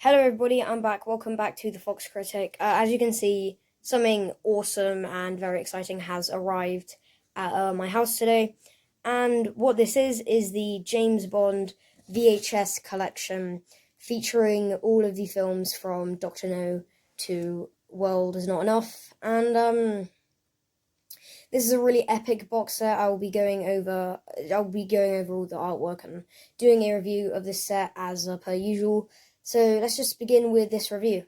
Hello everybody, I'm back. Welcome back to the Fox Critic. As you can see, something awesome and very exciting has arrived at my house today. And what this is the James Bond VHS collection featuring all of the films from Doctor No to World Is Not Enough. And this is a really epic box set. I'll be going over all the artwork and doing a review of this set as per usual. So let's just begin with this review.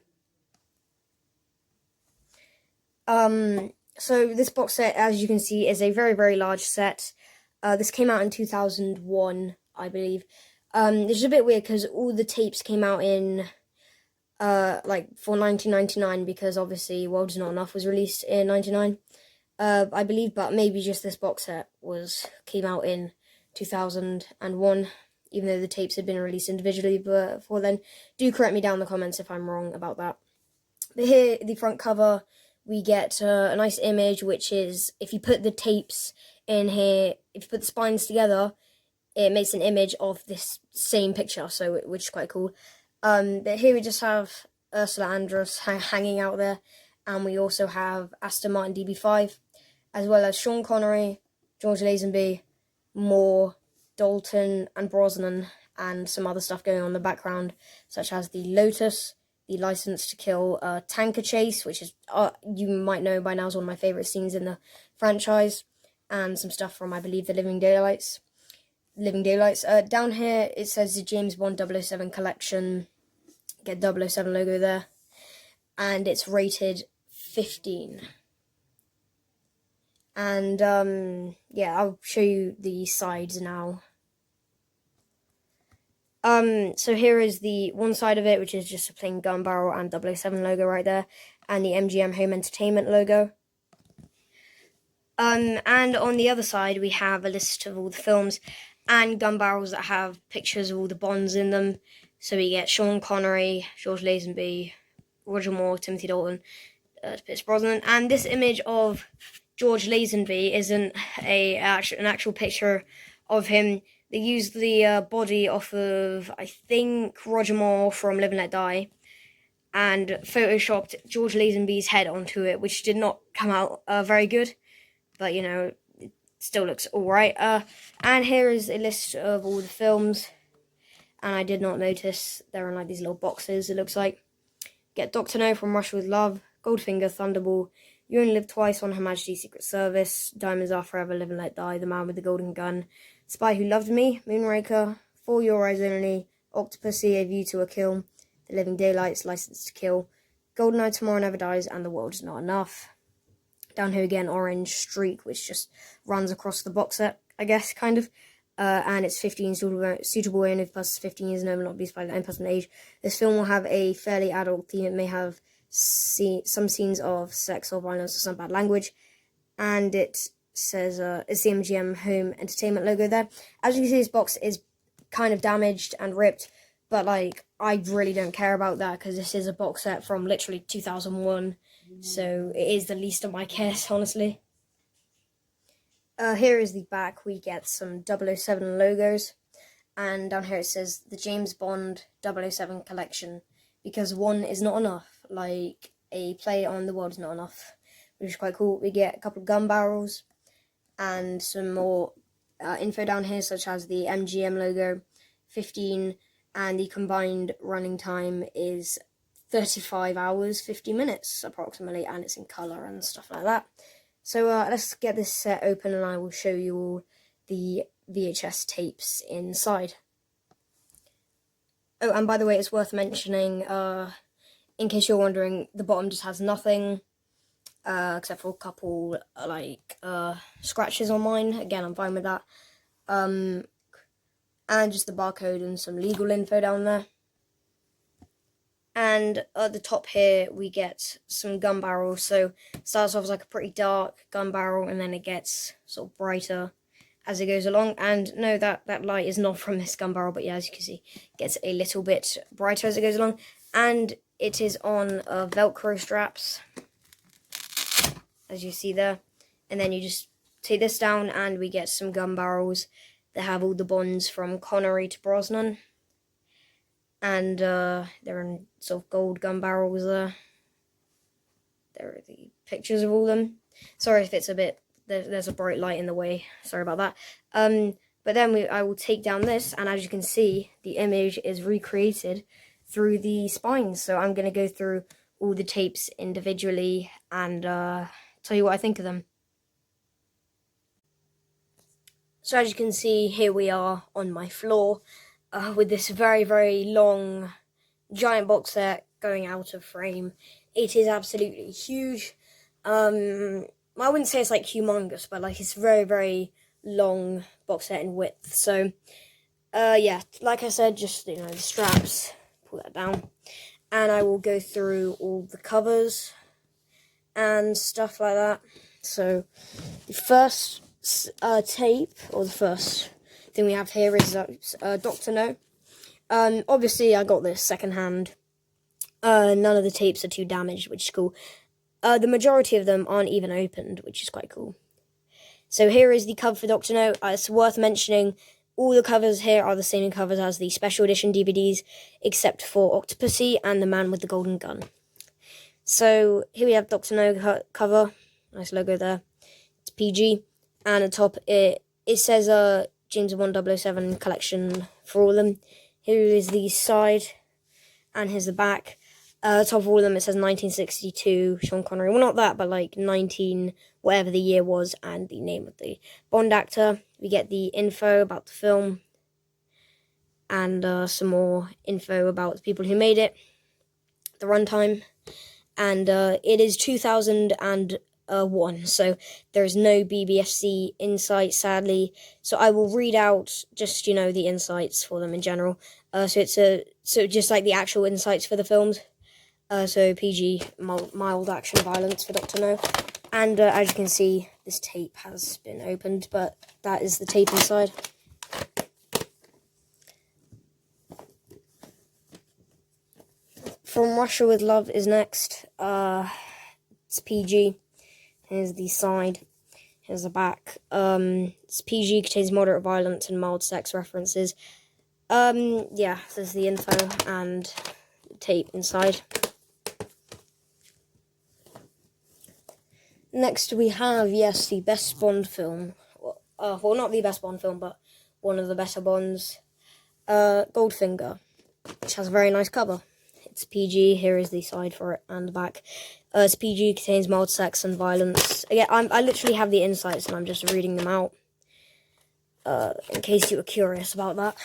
So this box set, as you can see, is a very, very large set. This came out in 2001, I believe. It's a bit weird because all the tapes came out in, for 1999 because obviously World Is Not Enough was released in 99, I believe, but maybe just this box set came out in 2001. Even though the tapes had been released individually before then. Do correct me down in the comments if I'm wrong about that. But here, the front cover, we get a nice image, which is, if you put the tapes in here, if you put the spines together, it makes an image of this same picture, which is quite cool. But here we just have Ursula Andress hanging out there, and we also have Aston Martin DB5, as well as Sean Connery, George Lazenby, Moore, Dalton and Brosnan, and some other stuff going on in the background, such as the Lotus, the License to Kill tanker chase, which is, you might know by now, is one of my favourite scenes in the franchise, and some stuff from, I believe, the Living Daylights. Down here, it says the James Bond 007 collection. Get 007 logo there. And it's rated 15. And, yeah, I'll show you the sides now. So here is the one side of it, which is just a plain gun barrel and 007 logo right there, and the MGM Home Entertainment logo. And on the other side, we have a list of all the films and gun barrels that have pictures of all the Bonds in them. So we get Sean Connery, George Lazenby, Roger Moore, Timothy Dalton, Pierce Brosnan, and this image of George Lazenby isn't an actual picture of him. They used the body off of, I think, Roger Moore from Live and Let Die, and photoshopped George Lazenby's head onto it, which did not come out very good, but, you know, it still looks alright. And here is a list of all the films, and I did not notice they're in, like, these little boxes, it looks like. Get Doctor No from Russia with Love, Goldfinger, Thunderball, You Only Live Twice on Her Majesty's Secret Service, Diamonds Are Forever, Live and Let Die, The Man with the Golden Gun, Spy Who Loved Me, Moonraker, For Your Eyes Only, Octopussy, A View to a Kill, The Living Daylights, License to Kill, GoldenEye, Tomorrow Never Dies, and The World Is Not Enough. Down here again, Orange Streak, which just runs across the box set, I guess, kind of. And it's 15, suitable only for plus 15 years and over, not be by the end person age. This film will have a fairly adult theme. It may have some scenes of sex or violence or some bad language. And it says it's the MGM Home Entertainment logo there. As you can see, this box is kind of damaged and ripped, but, like, I really don't care about that because this is a box set from literally 2001, so it is the least of my cares, honestly. Here is the back. We get some 007 logos, and down here it says the James Bond 007 collection, because one is not enough, like a play on The World Is Not Enough, which is quite cool. We get a couple of gun barrels and some more info down here, such as the MGM logo, 15, and the combined running time is 35 hours, 50 minutes approximately, and it's in colour and stuff like that. So let's get this set open and I will show you all the VHS tapes inside. Oh, and by the way, it's worth mentioning, in case you're wondering, the bottom just has nothing, except for a couple, scratches on mine. Again, I'm fine with that. And just the barcode and some legal info down there. And at the top here, we get some gun barrels. So it starts off as like a pretty dark gun barrel, and then it gets sort of brighter as it goes along. And no, that light is not from this gun barrel, but yeah, as you can see, it gets a little bit brighter as it goes along. And it is on Velcro straps, as you see there. And then you just take this down, and we get some gun barrels that have all the Bonds from Connery to Brosnan. and they're in sort of gold gun barrels there. There are the pictures of all of them. Sorry if it's a bit, there's a bright light in the way, sorry about that. But then I will take down this, and as you can see, the image is recreated through the spines. So I'm going to go through all the tapes individually and tell you what I think of them. So as you can see, here we are on my floor with this very, very long, giant box set going out of frame. It is absolutely huge. I wouldn't say it's like humongous, but like it's very, very long box set in width. So, yeah, like I said, just, the straps, pull that down, and I will go through all the covers and stuff like that. So, the first tape, or the first thing we have here is Dr. No. Obviously, I got this secondhand. None of the tapes are too damaged, which is cool. The majority of them aren't even opened, which is quite cool. So here is the cover for Dr. No. It's worth mentioning, all the covers here are the same covers as the special edition DVDs, except for Octopussy and the Man with the Golden Gun. So here we have Dr. No cover. Nice logo there. It's PG. And at the top, it says James Bond 007 collection for all of them. Here is the side, and here's the back. Top of all of them, it says 1962, Sean Connery. Well, not that, but like 19, whatever the year was, and the name of the Bond actor. We get the info about the film, and some more info about the people who made it, the runtime, and it is 2001, so there's no BBFC insight, sadly. So I will read out just, the insights for them in general. So it's just like the actual insights for the films. So PG, mild action violence for Dr. No. And as you can see, this tape has been opened, but that is the tape inside. From Russia with Love is next. It's PG. Here's the side. Here's the back. It's PG, contains moderate violence and mild sex references. Yeah, there's the info and the tape inside. Next we have, yes, the best Bond film. Well, not the best Bond film, but one of the better Bonds. Goldfinger, which has a very nice cover. It's PG, here is the side for it, and the back. It's PG, contains mild sex and violence. Again, I literally have the insights, and I'm just reading them out, in case you were curious about that.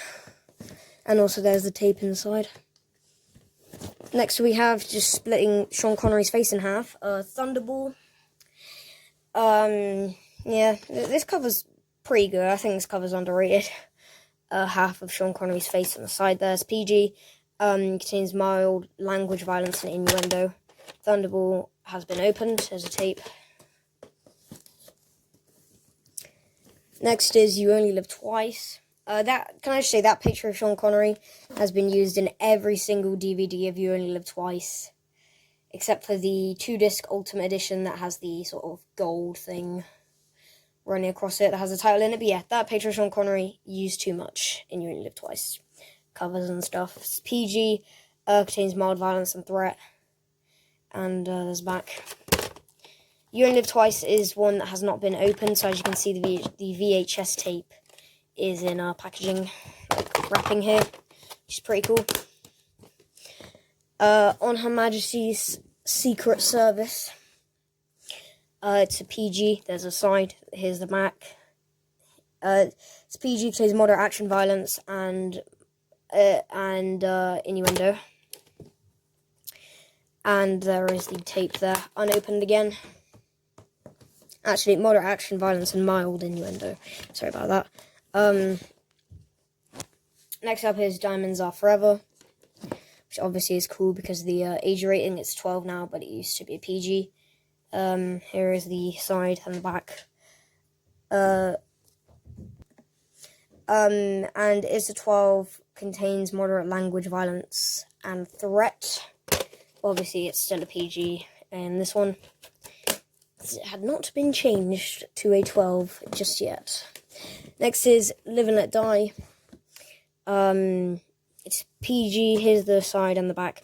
And also there's the tape inside. Next we have, just splitting Sean Connery's face in half, Thunderball. Yeah, this cover's pretty good. I think this cover's underrated. Half of Sean Connery's face on the side there's PG. Contains mild language, violence, and innuendo. Thunderball has been opened. There's a tape. Next is You Only Live Twice. Can I just say, that picture of Sean Connery has been used in every single DVD of You Only Live Twice, except for the 2-disc Ultimate Edition that has the sort of gold thing running across it that has a title in it. But yeah, that picture of Sean Connery used too much in You Only Live Twice. Covers and stuff. It's PG, contains mild violence and threat. And there's back. You Only Live Twice is one that has not been opened, so as you can see, the VHS tape is in packaging, like wrapping here, which is pretty cool. On Her Majesty's Secret Service. It's a PG. There's a side. Here's the back. It's PG, contains moderate action, violence, and innuendo. And there is the tape there, unopened again. Actually, moderate action, violence, and mild innuendo. Sorry about that. Next up is Diamonds Are Forever, which obviously is cool because the age rating, it's 12 now, but it used to be a PG. Here is the side and the back. And it's a 12, contains moderate language, violence, and threat. Obviously, it's still a PG in this one. It had not been changed to a 12 just yet. Next is Live and Let Die. It's PG. Here's the side and the back.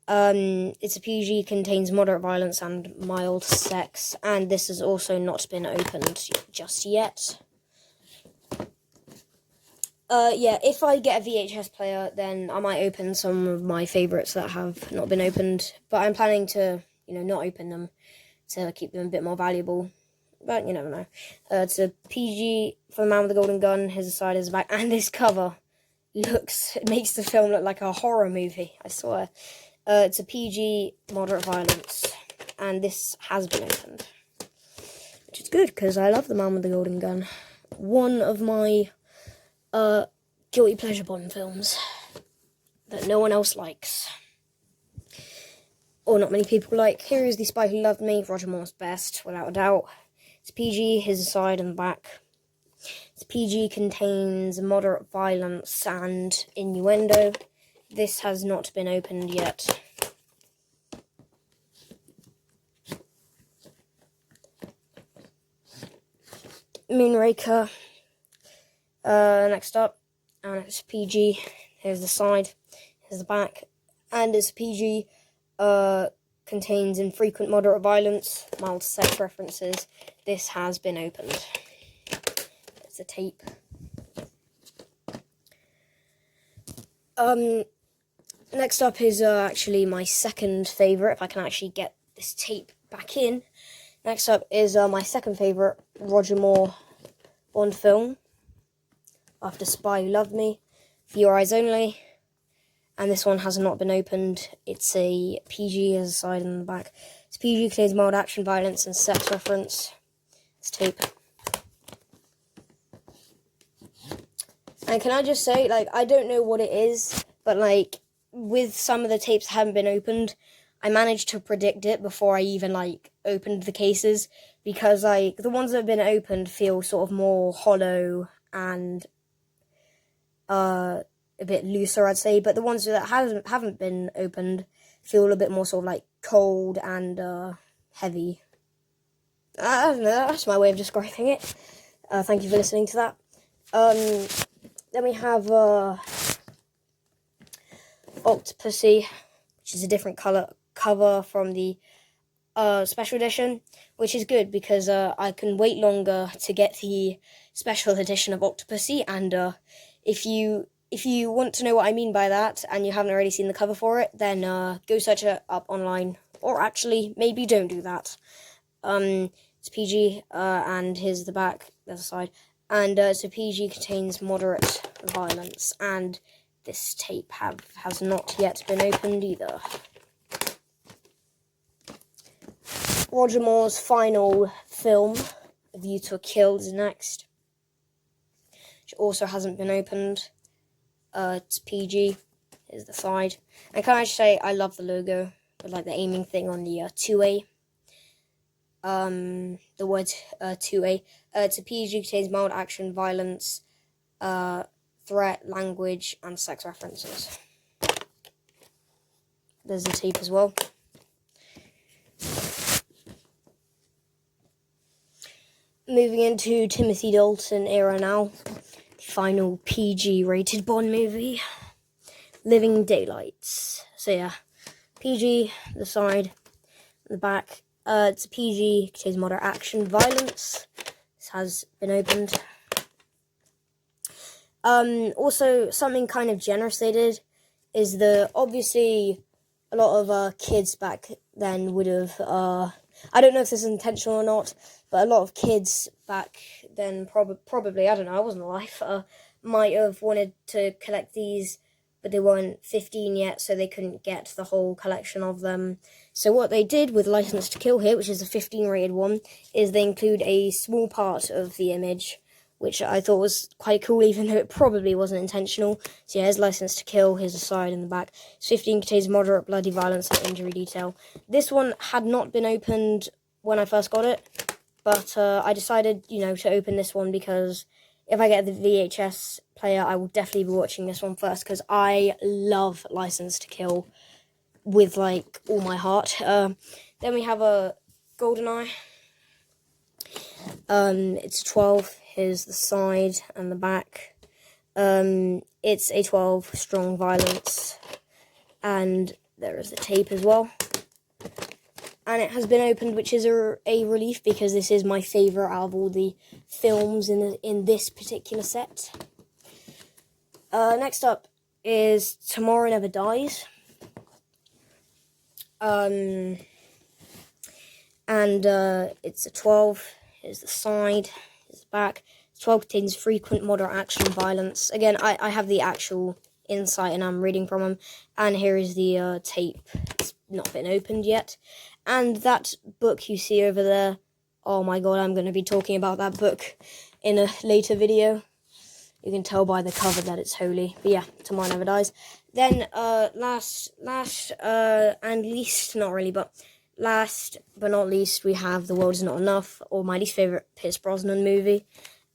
It's a PG, contains moderate violence and mild sex, and this has also not been opened just yet. Yeah, if I get a VHS player, then I might open some of my favourites that have not been opened, but I'm planning to, not open them to keep them a bit more valuable, but you never know. It's a PG for the Man with the Golden Gun. Here's the side, here's the back, and this cover makes the film look like a horror movie, I swear. It's a PG, moderate violence, and this has been opened, which is good, because I love The Man with the Golden Gun. One of my guilty pleasure Bond films that no one else likes, or not many people like. Here is The Spy Who Loved Me, Roger Moore's best, without a doubt. It's PG, here's the side and the back. It's PG, contains moderate violence and innuendo. This has not been opened yet. Moonraker. Next up, and it's PG. Here's the side, here's the back, and it's PG. Contains infrequent moderate violence, mild sex references. This has been opened. It's a tape. Next up is actually my second favourite, if I can actually get this tape back in. Next up is my second favourite Roger Moore Bond film, after Spy Who Loved Me, For Your Eyes Only, and this one has not been opened. It's a PG as a side and the back. It's PG, contains mild action, violence, and sex reference. It's tape. And can I just say, I don't know what it is, but, with some of the tapes that haven't been opened, I managed to predict it before I even, opened the cases, because, the ones that have been opened feel sort of more hollow and, a bit looser, I'd say, but the ones that haven't been opened feel a bit more sort of, cold and, heavy. I don't know, that's my way of describing it. Thank you for listening to that. Then we have Octopussy, which is a different cover from the special edition, which is good because I can wait longer to get the special edition of Octopussy, and if you want to know what I mean by that and you haven't already seen the cover for it, then go search it up online, or actually maybe don't do that. It's PG, and here's the back, there's the side. And so PG, contains moderate violence, and this tape has not yet been opened either. Roger Moore's final film, A View to a Kill, is next, which also hasn't been opened. It's PG, here's the side. And can I just say, I love the logo, with the aiming thing on the 2A. The word 2A. It's a PG, contains mild action, violence, threat, language, and sex references. There's the tape as well. Moving into Timothy Dalton era now. The final PG rated Bond movie, Living Daylights. So yeah, PG, the side, the back. It's a PG, contains moderate action, violence. This has been opened. Also, something kind of generous they did is obviously a lot of kids back then would have, I don't know if this is intentional or not, but a lot of kids back then probably, I don't know, I wasn't alive, might have wanted to collect these, but they weren't 15 yet, so they couldn't get the whole collection of them. So what they did with License to Kill here, which is a 15 rated one, is they include a small part of the image, which I thought was quite cool, even though it probably wasn't intentional. So yeah, here's License to Kill, here's the side and the back. 15 contains moderate bloody violence and injury detail. This one had not been opened when I first got it, but I decided, to open this one because if I get the VHS player, I will definitely be watching this one first, because I love License to Kill with, all my heart. Then we have a GoldenEye. It's 12. Here's the side and the back. It's a 12 strong violence, and there is the tape as well. And it has been opened, which is a relief, because this is my favourite out of all the films in this particular set. Next up is Tomorrow Never Dies. And it's a 12. Here's the side. Here's the back. 12 contains frequent moderate action and violence. Again, I have the actual insight and I'm reading from them. And here is the tape. It's not been opened yet. And that book you see over there, oh my god, I'm going to be talking about that book in a later video. You can tell by the cover that it's holy. But yeah, Tomorrow Never Dies. Then last and least, not really, but last but not least, we have The World Is Not Enough, or my least favourite Pierce Brosnan movie.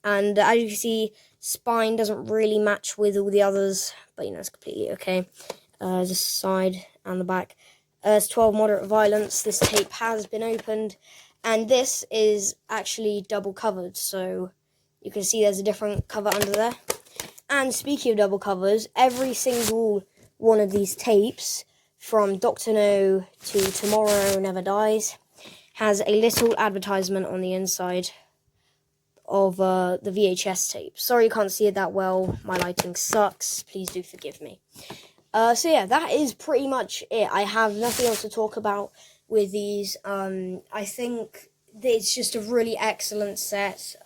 And as you can see, spine doesn't really match with all the others, but you know, it's completely okay. There's a side and the back. It's 12 moderate violence. This tape has been opened, and this is actually double covered, so you can see there's a different cover under there. And speaking of double covers, every single one of these tapes, from Dr. No to Tomorrow Never Dies, has a little advertisement on the inside of the VHS tape. Sorry you can't see it that well, my lighting sucks, please do forgive me. So yeah, that is pretty much it. I have nothing else to talk about with these. I think it's just a really excellent set,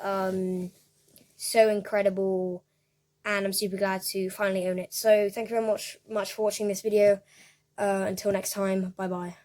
so incredible, and I'm super glad to finally own it. So thank you very much for watching this video. Until next time, bye bye.